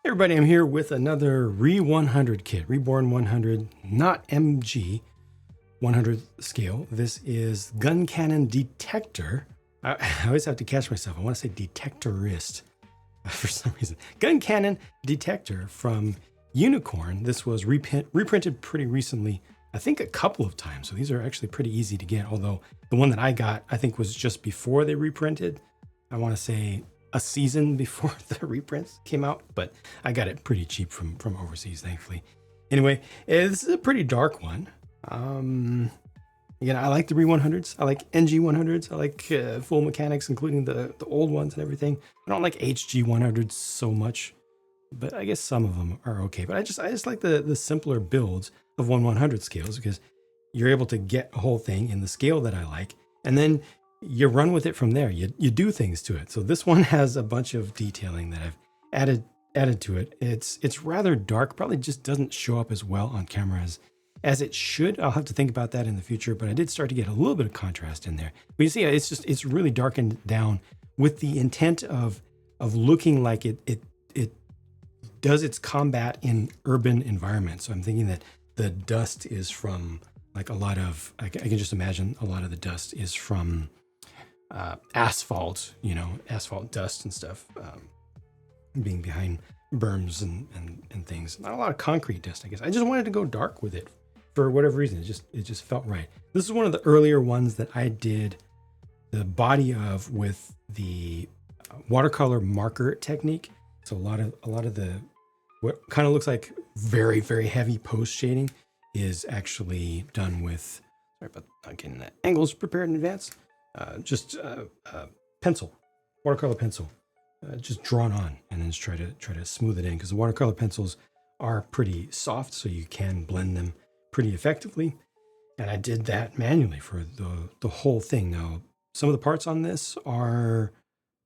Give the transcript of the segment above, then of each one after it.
Everybody, I'm here with another RE100 kit, Reborn 100, not MG 100 scale. This is Guncannon Detector. I always have to catch myself. I want to say Detectorist for some reason. Guncannon Detector from Unicorn. This was reprinted pretty recently, I think a couple of times. So these are actually pretty easy to get. Although the one that I got, I think was just before they reprinted. I want to say a season before the reprints came out, but I got it pretty cheap from overseas, thankfully. Anyway, this is a pretty dark one. Again, I like the RE100s. I like NG100s. I like full mechanics, including the old ones and everything. I don't like HG100s so much, but I guess some of them are okay. But I just like the simpler builds of 1/100 scales because you're able to get a whole thing in the scale that I like, and then you run with it from there. You do things to it. So this one has a bunch of detailing that I've added to it. It's rather dark, probably just doesn't show up as well on camera as it should. I'll have to think about that in the future, but I did start to get a little bit of contrast in there. But you see, it's really darkened down with the intent of looking like it does its combat in urban environments. So I'm thinking that the dust is from like a lot of, I can just imagine a lot of the dust is from asphalt, asphalt dust and stuff, being behind berms and things. Not a lot of concrete dust, I guess. I just wanted to go dark with it for whatever reason. It just felt right. This is one of the earlier ones that I did the body of with the watercolor marker technique. So a lot of the what kind of looks like very, very heavy post shading is actually done with, sorry about not getting the angles prepared in advance. Just pencil, watercolor pencil, just drawn on, and then just try to smooth it in, because the watercolor pencils are pretty soft, so you can blend them pretty effectively. And I did that manually for the whole thing. Now, some of the parts on this are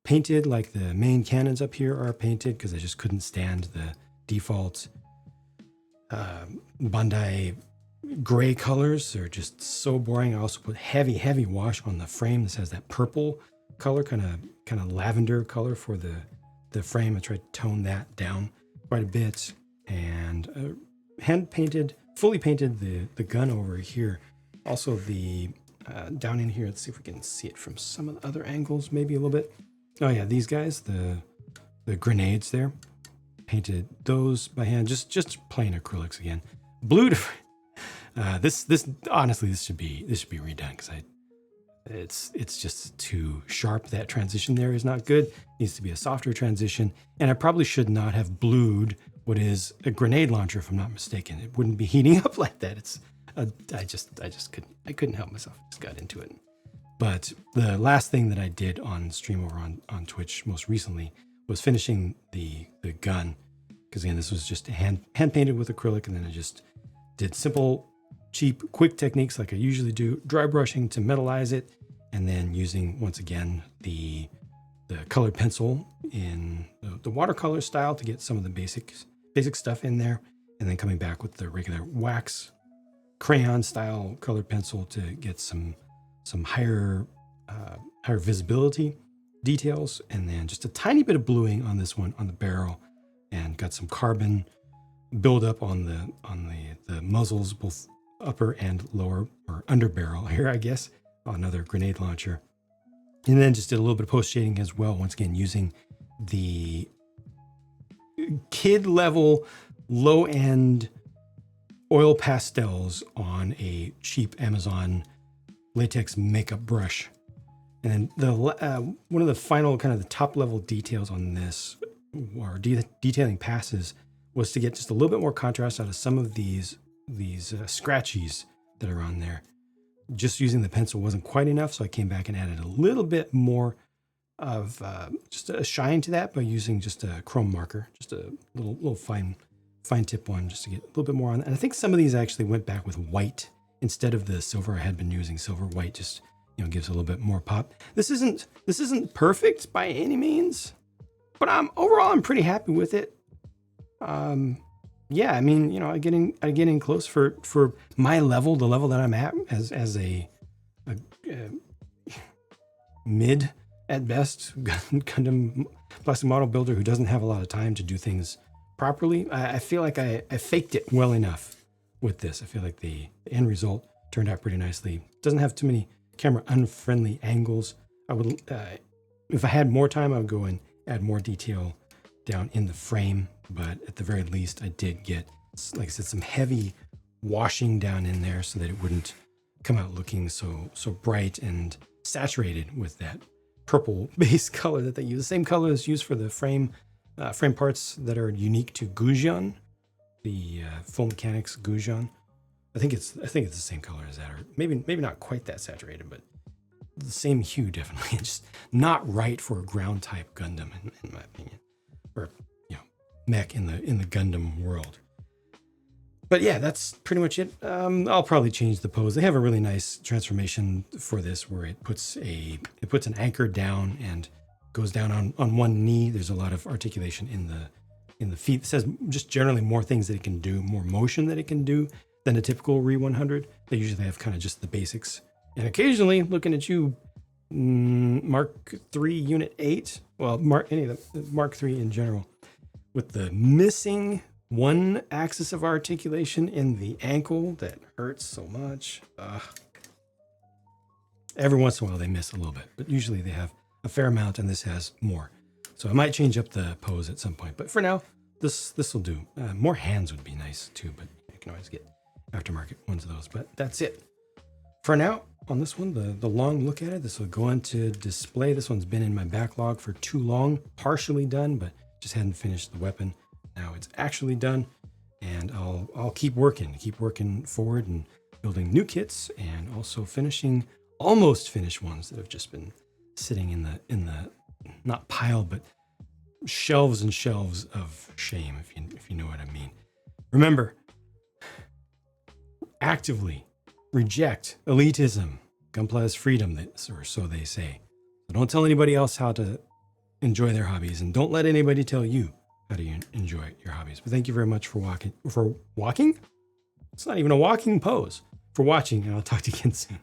painted, like the main cannons up here are painted, because I just couldn't stand the default Bandai gray colors. They're just so boring. I also put heavy wash on the frame. This has that purple color, kind of lavender color for the frame. I tried to tone that down quite a bit, and hand painted, fully painted the gun over here. Also the down in here, let's see if we can see it from some of the other angles, maybe a little bit. Oh yeah, these guys, the grenades there, painted those by hand, just plain acrylics again. Blue to this honestly, this should be redone, because it's just too sharp. That transition there is not good. It needs to be a softer transition, and I probably should not have blued what is a grenade launcher, if I'm not mistaken. It wouldn't be heating up like that. I couldn't help myself. Just got into it. But the last thing that I did on stream over on Twitch most recently was finishing the gun, because again, this was just hand painted with acrylic, and then I just did simple, cheap, quick techniques like I usually do, dry brushing to metalize it, and then using, once again, the colored pencil in the watercolor style to get some of the basic stuff in there, and then coming back with the regular wax crayon style colored pencil to get some higher visibility details, and then just a tiny bit of bluing on this one on the barrel, and got some carbon buildup on the muzzles, both upper and lower, or under barrel here, I guess, another grenade launcher. And then just did a little bit of post shading as well, once again using the kid level low end oil pastels on a cheap Amazon latex makeup brush. And then one of the final kind of the top level details on this, or detailing passes, was to get just a little bit more contrast out of some of these scratchies that are on there. Just using the pencil wasn't quite enough, so I came back and added a little bit more of just a shine to that by using just a chrome marker, just a little fine tip one, just to get a little bit more on. And I think some of these actually went back with white instead of the silver I had been using. Silver white just gives a little bit more pop. This isn't perfect by any means, but overall I'm pretty happy with it. Yeah, I mean, I get in close for my level, the level that I'm at as a mid at best Gundam plastic model builder who doesn't have a lot of time to do things properly. I feel like I faked it well enough with this. I feel like the end result turned out pretty nicely. Doesn't have too many camera unfriendly angles. I would, if I had more time, I would go and add more detail down in the frame. But at the very least, I did get, like I said, some heavy washing down in there so that it wouldn't come out looking so bright and saturated with that purple base color that they use. The same color is used for the frame parts that are unique to Guncannon, the Full Mechanics Guncannon. I think it's the same color as that, or maybe not quite that saturated, but the same hue definitely. It's just not right for a ground type Gundam in my opinion, or mech in the Gundam world. But yeah, that's pretty much it. I'll probably change the pose. They have a really nice transformation for this where it puts an anchor down and goes down on one knee. There's a lot of articulation in the feet. It says just generally more things that it can do, more motion that it can do than a typical RE 100. They usually have kind of just the basics. And occasionally, looking at you, Mark III Unit 8, well, any of the Mark III in general, with the missing one axis of articulation in the ankle that hurts so much. Every once in a while they miss a little bit, but usually they have a fair amount, and this has more. So I might change up the pose at some point, but for now, this will do. More hands would be nice too, but you can always get aftermarket ones of those. But that's it for now on this one. The long look at it. This will go into display. This one's been in my backlog for too long, partially done, but just hadn't finished the weapon. Now it's actually done, and I'll keep working forward and building new kits, and also finishing almost finished ones that have just been sitting in the not pile, but shelves and shelves of shame, if you know what I mean. Remember, actively reject elitism. Gunpla is freedom, or so they say. So don't tell anybody else how to enjoy their hobbies, and don't let anybody tell you how do you enjoy your hobbies. But thank you very much for walking? It's not even a walking pose. For watching, and I'll talk to you again soon.